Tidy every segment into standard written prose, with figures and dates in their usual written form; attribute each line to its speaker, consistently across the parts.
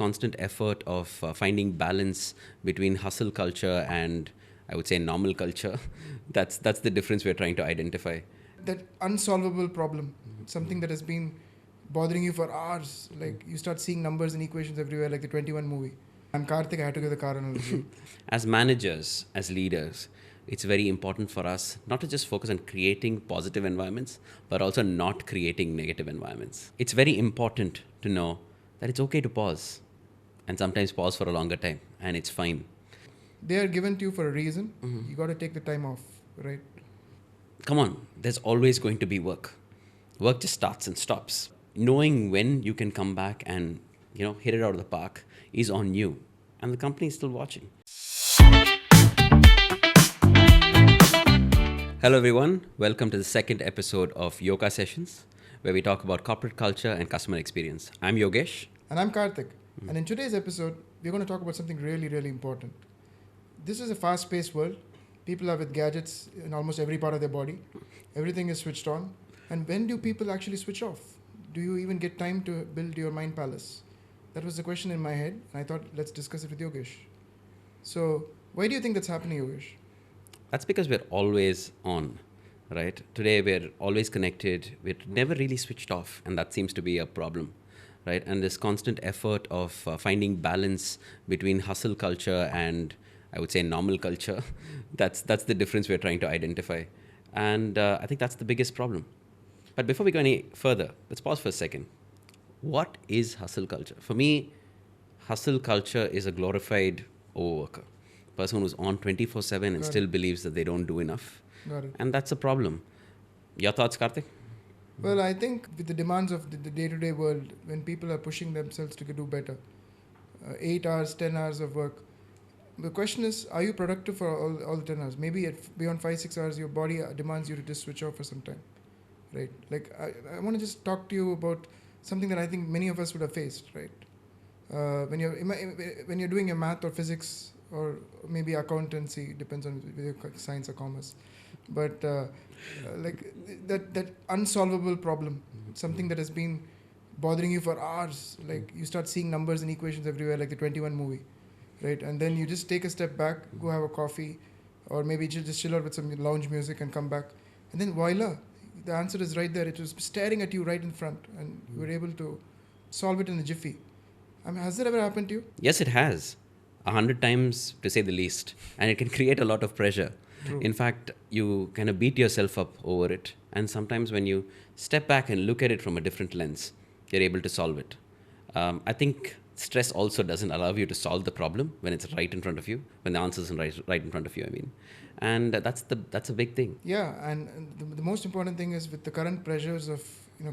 Speaker 1: constant effort of finding balance between hustle culture and, I would say, normal culture. That's the difference we're trying to identify.
Speaker 2: That unsolvable problem, something that has been bothering you for hours. Like you start seeing numbers and equations everywhere, like the 21 movie. I'm Karthik, I had to give the car analogy.
Speaker 1: As managers, as leaders, it's very important for us not to just focus on creating positive environments, but also not creating negative environments. It's very important to know that it's okay to pause and sometimes pause for a longer time, and it's fine.
Speaker 2: They are given to you for a reason. You got to take the time off, right?
Speaker 1: Come on, there's always going to be work. Work just starts and stops. Knowing when you can come back and, hit it out of the park is on you, and the company is still watching. Hello everyone, welcome to the second episode of Yoka Sessions, where we talk about corporate culture and customer experience. I'm Yogesh.
Speaker 2: And I'm Karthik. And in today's episode, we're going to talk about something really, really important. This is a fast-paced world. People are with gadgets in almost every part of their body. Everything is switched on. And when do people actually switch off? Do you even get time to build your mind palace? That was the question in my head, and I thought, let's discuss it with Yogesh. So, why do you think that's happening, Yogesh?
Speaker 1: That's because we're always on, right? Today we're always connected. We're never really switched off, and that seems to be a problem, right? And this constant effort of finding balance between hustle culture and, I would say, normal culture, that's the difference we're trying to identify. And I think that's the biggest problem. But before we go any further, let's pause for a second. What is hustle culture? For me, hustle culture is a glorified overworker. Person who's on 24/7 and still believes that they don't do enough.
Speaker 2: Got it.
Speaker 1: And that's a problem. Your thoughts, Karthik?
Speaker 2: Well, I think with the demands of the day-to-day world, when people are pushing themselves to do better, 8 hours, 10 hours of work, the question is, are you productive for all the 10 hours? Maybe beyond 5-6 hours, your body demands you to just switch off for some time, right? Like, I want to just talk to you about something that I think many of us would have faced, right? When you're doing your math or physics or maybe accountancy, depends on whether science or commerce, but like that unsolvable problem, something that has been bothering you for hours. Like you start seeing numbers and equations everywhere, like the 21 movie. Right, and then you just take a step back, go have a coffee, or maybe just chill out with some lounge music and come back. And then voila, the answer is right there. It was staring at you right in front, and you were able to solve it in a jiffy. I mean, has that ever happened to you?
Speaker 1: Yes, it has. 100 times, to say the least. And it can create a lot of pressure.
Speaker 2: True.
Speaker 1: In fact, you kind of beat yourself up over it. And sometimes when you step back and look at it from a different lens, you're able to solve it. I think stress also doesn't allow you to solve the problem when it's right in front of you, when the answer isn't right in front of you, And that's a big thing.
Speaker 2: Yeah, and the most important thing is with the current pressures of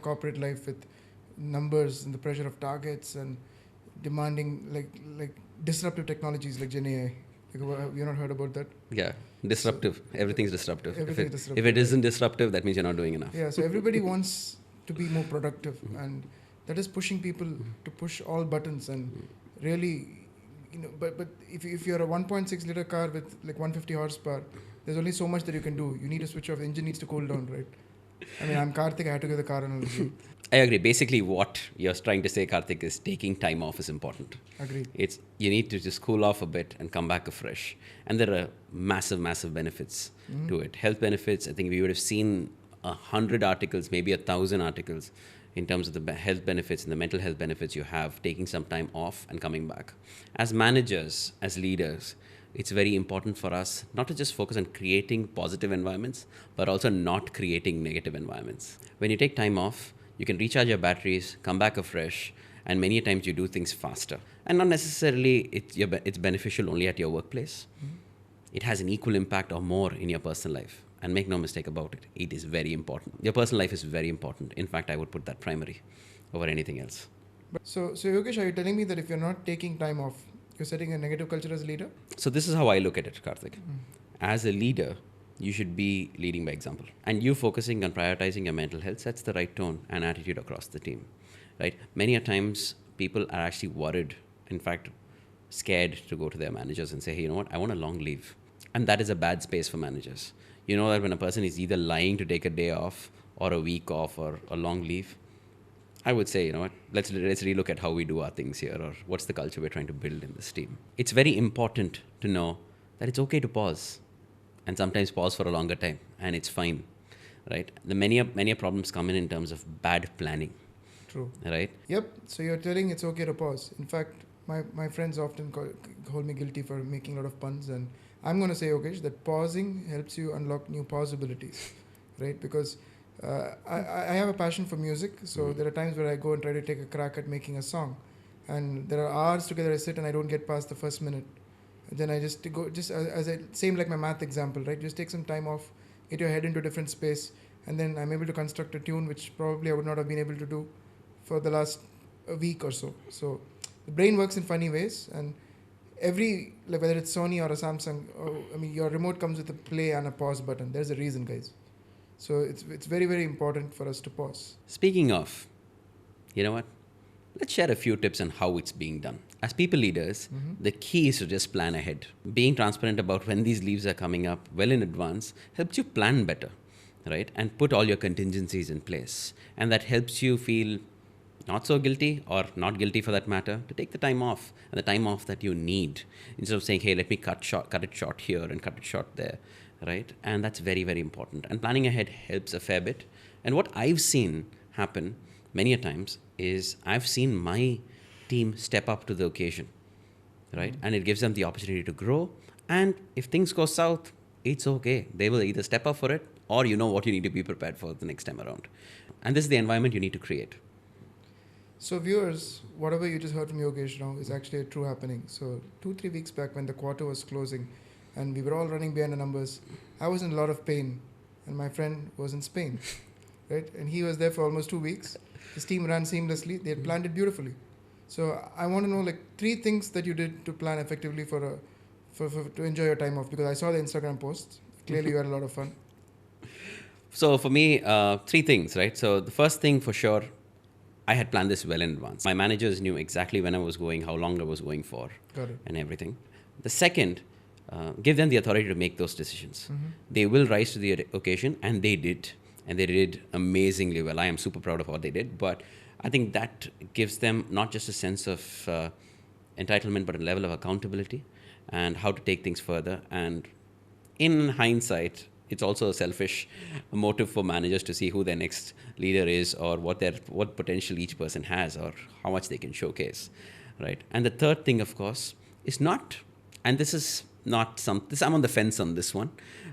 Speaker 2: corporate life, with numbers and the pressure of targets and demanding like disruptive technologies like Gen AI. Like, you not heard about that?
Speaker 1: Yeah, disruptive. Everything's disruptive.
Speaker 2: Everything disruptive.
Speaker 1: If it isn't disruptive, that means you're not doing enough.
Speaker 2: Yeah, so everybody wants to be more productive, and that is pushing people to push all buttons and really, but if you're a 1.6 liter car with like 150 horsepower, there's only so much that you can do. You need to switch off. The engine needs to cool down, right? I mean, I'm Karthik, I had to give the car analogy.
Speaker 1: I agree. Basically, what you're trying to say, Karthik, is taking time off is important.
Speaker 2: Agreed.
Speaker 1: You need to just cool off a bit and come back afresh. And there are massive, massive benefits to it. Health benefits, I think we would have seen 100 articles, maybe 1,000 articles in terms of the health benefits and the mental health benefits you have taking some time off and coming back. As managers, as leaders, it's very important for us not to just focus on creating positive environments, but also not creating negative environments. When you take time off, you can recharge your batteries, come back afresh, and many times you do things faster. And not necessarily it's beneficial only at your workplace. It has an equal impact or more in your personal life. And make no mistake about it, it is very important. Your personal life is very important. In fact, I would put that primary over anything else.
Speaker 2: So Yogesh, are you telling me that if you're not taking time off, you're setting a negative culture as a leader?
Speaker 1: So this is how I look at it, Karthik. As a leader, you should be leading by example. And you focusing on prioritizing your mental health sets the right tone and attitude across the team, right? Many a times, people are actually worried, in fact, scared to go to their managers and say, hey, you know what, I want a long leave. And that is a bad space for managers. You know that when a person is either lying to take a day off or a week off or a long leave, I would say, you know what, let's relook at how we do our things here, or what's the culture we're trying to build in this team. It's very important to know that it's okay to pause, and sometimes pause for a longer time, and it's fine, right? The many problems come in terms of bad planning,
Speaker 2: True.
Speaker 1: right?
Speaker 2: Yep. So you're telling it's okay to pause. In fact, my friends often call me guilty for making a lot of puns, and I'm going to say, okay, that pausing helps you unlock new possibilities, right? Because I have a passion for music, so there are times where I go and try to take a crack at making a song, and there are hours together I sit and I don't get past the first minute. Then I just go, just as I, same like my math example, right? Just take some time off, get your head into a different space, and then I'm able to construct a tune which probably I would not have been able to do for the last a week or so. So the brain works in funny ways, and like whether it's Sony or a Samsung, your remote comes with a play and a pause button. There's a reason, guys. So it's very, very important for us to pause.
Speaker 1: Speaking of, you know what? Let's share a few tips on how it's being done. As people leaders, the key is to just plan ahead. Being transparent about when these leaves are coming up well in advance helps you plan better, right? And put all your contingencies in place. And that helps you feel not so guilty, or not guilty for that matter, to take the time off, and the time off that you need, instead of saying, hey, let me cut it short here and cut it short there, right? And that's very, very important. And planning ahead helps a fair bit. And what I've seen happen many a times is I've seen my team step up to the occasion, right? And it gives them the opportunity to grow. And if things go south, it's okay. They will either step up for it, or you know what you need to be prepared for the next time around. And this is the environment you need to create.
Speaker 2: So viewers, whatever you just heard from Yogesh now is actually a true happening. So 2-3 weeks back when the quarter was closing and we were all running behind the numbers, I was in a lot of pain and my friend was in Spain, right? And he was there for almost 2 weeks. His team ran seamlessly. They had planned it beautifully. So I want to know like 3 things that you did to plan effectively for to enjoy your time off, because I saw the Instagram posts. Clearly you had a lot of fun.
Speaker 1: So for me, 3 things, right? So the first thing for sure, I had planned this well in advance. My managers knew exactly when I was going, how long I was going for,
Speaker 2: Got it.
Speaker 1: and everything. The second, give them the authority to make those decisions. They will rise to the occasion, and they did. And they did amazingly well. I am super proud of what they did. But I think that gives them not just a sense of entitlement, but a level of accountability and how to take things further. And in hindsight, it's also a selfish motive for managers to see who their next leader is, or what potential each person has, or how much they can showcase, right? And the third thing, of course, is not, and this is not I'm on the fence on this one.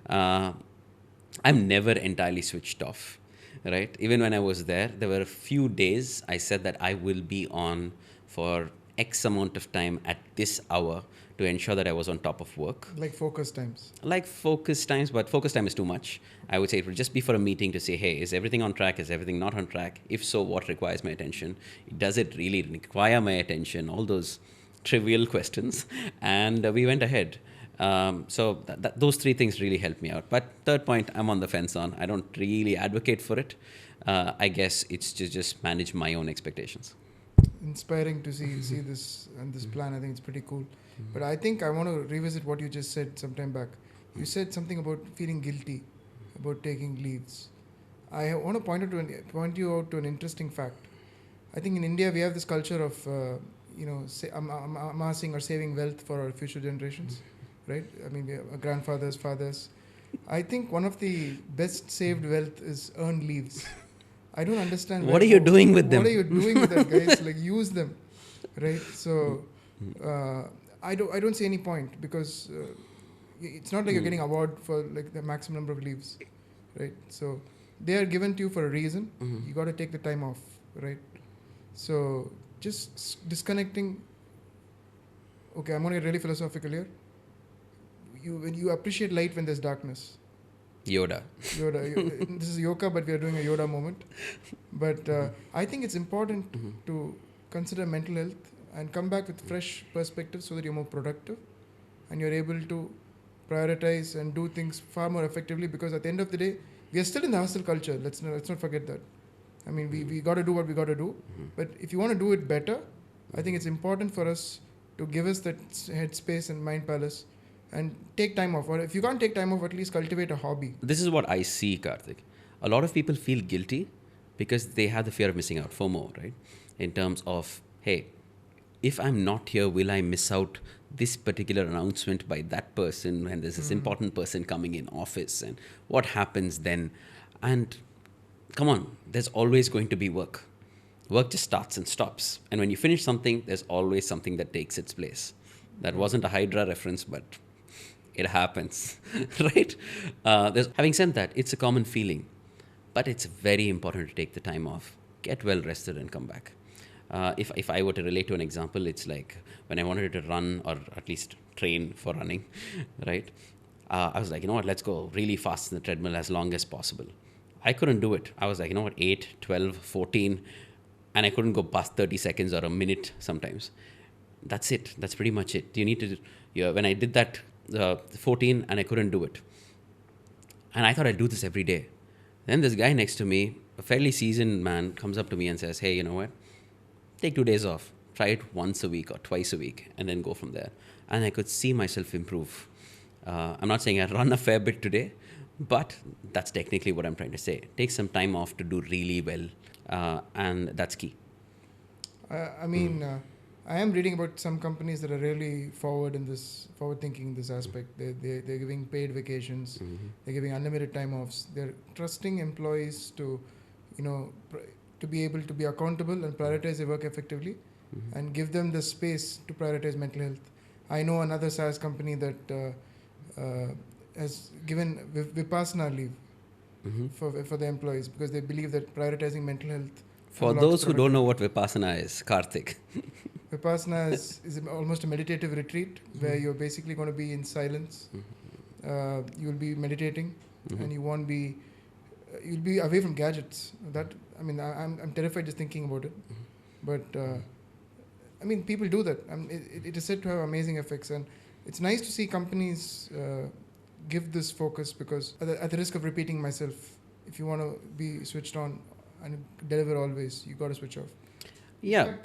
Speaker 1: I'm never entirely switched off, right? Even when I was there were a few days I said that I will be on for X amount of time at this hour to ensure that I was on top of work.
Speaker 2: Like focus times.
Speaker 1: Like focus times, but focus time is too much. I would say it would just be for a meeting to say, hey, is everything on track? Is everything not on track? If so, what requires my attention? Does it really require my attention? All those trivial questions. And we went ahead. So those 3 things really helped me out. But third point, I'm on the fence on. I don't really advocate for it. I guess it's to just manage my own expectations.
Speaker 2: Inspiring to see this and this plan. I think it's pretty cool. But I think I want to revisit what you just said some time back. You said something about feeling guilty about taking leaves. I want to point you out to an interesting fact. I think in India we have this culture of amassing or saving wealth for our future generations, right? I mean, we have grandfathers, fathers. I think one of the best saved wealth is earned leaves. I don't understand.
Speaker 1: What are you doing with them?
Speaker 2: What are you doing with that, guys? Like, use them, right? So I don't see any point, because it's not like you're getting award for like the maximum number of leaves, right? So they are given to you for a reason. You got to take the time off, right? So just disconnecting. Okay, I'm going to get really philosophical here. When you appreciate light when there's darkness.
Speaker 1: Yoda.
Speaker 2: This is Yoka, but we are doing a Yoda moment. But I think it's important to consider mental health and come back with fresh perspective so that you're more productive and you're able to prioritize and do things far more effectively, because at the end of the day, we are still in the hustle culture. Let's not forget that. I mean, we got to do what we got to do. But if you want to do it better, I think it's important for us to give us that headspace and mind palace and take time off. Or if you can't take time off, at least cultivate a hobby.
Speaker 1: This is what I see, Karthik. A lot of people feel guilty because they have the fear of missing out, FOMO, right? In terms of, hey, if I'm not here, will I miss out this particular announcement by that person when there's this important person coming in office, and what happens then? And come on, there's always going to be work. Work just starts and stops. And when you finish something, there's always something that takes its place. That wasn't a Hydra reference, but it happens, right? Having said that, it's a common feeling, but it's very important to take the time off, get well rested, and come back. If I were to relate to an example, it's like when I wanted to run or at least train for running, right? I was like, you know what, let's go really fast in the treadmill as long as possible. I couldn't do it. I was like, you know what, 8, 12, 14, and I couldn't go past 30 seconds or a minute sometimes. That's it. That's pretty much it. You need to, when I did that 14 and I couldn't do it. And I thought I'd do this every day. Then this guy next to me, a fairly seasoned man, comes up to me and says, hey, you know what? Take 2 days off. Try it once a week or twice a week and then go from there. And I could see myself improve. I'm not saying I run a fair bit today, but that's technically what I'm trying to say. Take some time off to do really well. And that's key.
Speaker 2: I mean, I am reading about some companies that are really forward thinking in this aspect. They're giving paid vacations. They're giving unlimited time offs. They're trusting employees to, to be able to be accountable and prioritize their work effectively, and give them the space to prioritize mental health. I know another SaaS company that has given Vipassana leave for the employees because they believe that prioritizing mental health.
Speaker 1: For those who don't know what Vipassana is, Karthik.
Speaker 2: Vipassana is almost a meditative retreat where you're basically going to be in silence. You'll be meditating, and you'll be away from gadgets. I'm terrified just thinking about it. But people do that. It is said to have amazing effects, and it's nice to see companies give this focus because at the risk of repeating myself, if you want to be switched on and deliver always, you got to switch off.
Speaker 1: Yeah,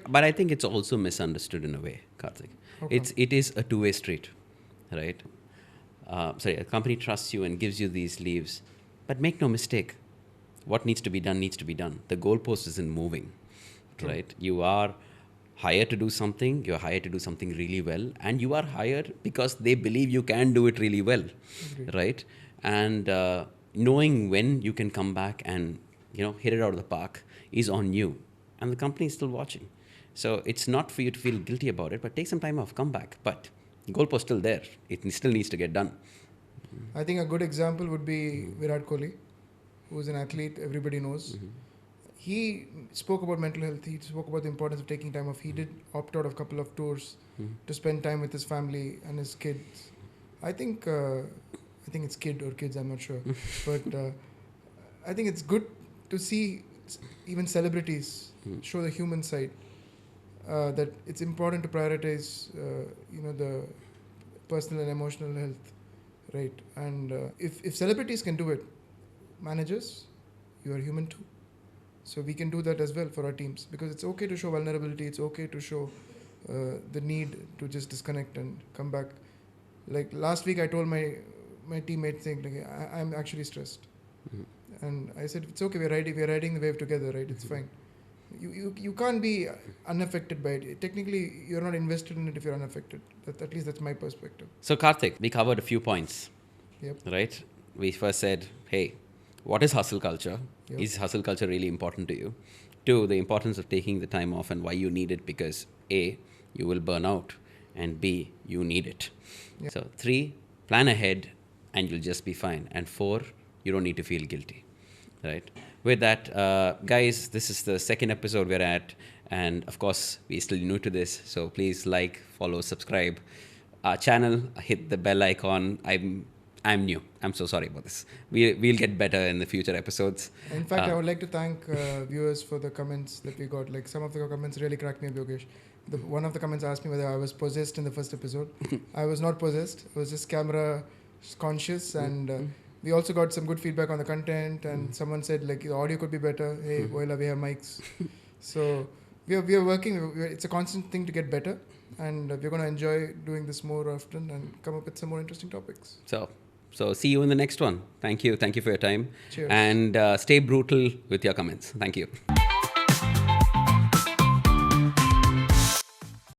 Speaker 1: but I think it's also misunderstood in a way, Karthik. Okay. It is a two-way street, right? A company trusts you and gives you these leaves, but make no mistake, what needs to be done needs to be done. The goalpost isn't moving, right? You are hired to do something, you're hired to do something really well, and you are hired because they believe you can do it really well, right? And knowing when you can come back and hit it out of the park is on you, and the company is still watching. So it's not for you to feel guilty about it, but take some time off, come back. But the goalpost still there. It still needs to get done.
Speaker 2: I think a good example would be Virat Kohli, who's an athlete everybody knows. He spoke about mental health. He spoke about the importance of taking time off. He did opt out of a couple of tours to spend time with his family and his kids. I think it's kid or kids, I'm not sure. But I think it's good to see even celebrities show the human side. That it's important to prioritize, the personal and emotional health, right? And if celebrities can do it, managers, you are human too. So we can do that as well for our teams, because it's okay to show vulnerability. It's okay to show the need to just disconnect and come back. Like last week, I told my teammate saying, like, I'm actually stressed, and I said, it's okay. We're riding the wave together, right? It's fine. You can't be unaffected by it. Technically, you're not invested in it if you're unaffected. At least that's my perspective.
Speaker 1: So Karthik, we covered a few points.
Speaker 2: Yep.
Speaker 1: Right? We first said, hey, what is hustle culture?
Speaker 2: Yep.
Speaker 1: Is hustle culture really important to you? 2, the importance of taking the time off and why you need it, because A, you will burn out, and B, you need it. Yep. So 3, plan ahead and you'll just be fine. And 4, you don't need to feel guilty. Right? With that, guys, this is the second episode we're at. And of course, we're still new to this. So please like, follow, subscribe our channel, hit the bell icon. I'm new. I'm so sorry about this. We'll get better in the future episodes.
Speaker 2: In fact, I would like to thank viewers for the comments that we got. Like, some of the comments really cracked me up, Yogesh. One of the comments asked me whether I was possessed in the first episode. I was not possessed. I was just camera conscious, and we also got some good feedback on the content, and someone said, like, the audio could be better. Hey, voila, we have mics. So we are working. It's a constant thing to get better, and we're going to enjoy doing this more often and come up with some more interesting topics.
Speaker 1: So So see you in the next one. Thank you. Thank you for your time.
Speaker 2: Cheers.
Speaker 1: And stay brutal with your comments. Thank you.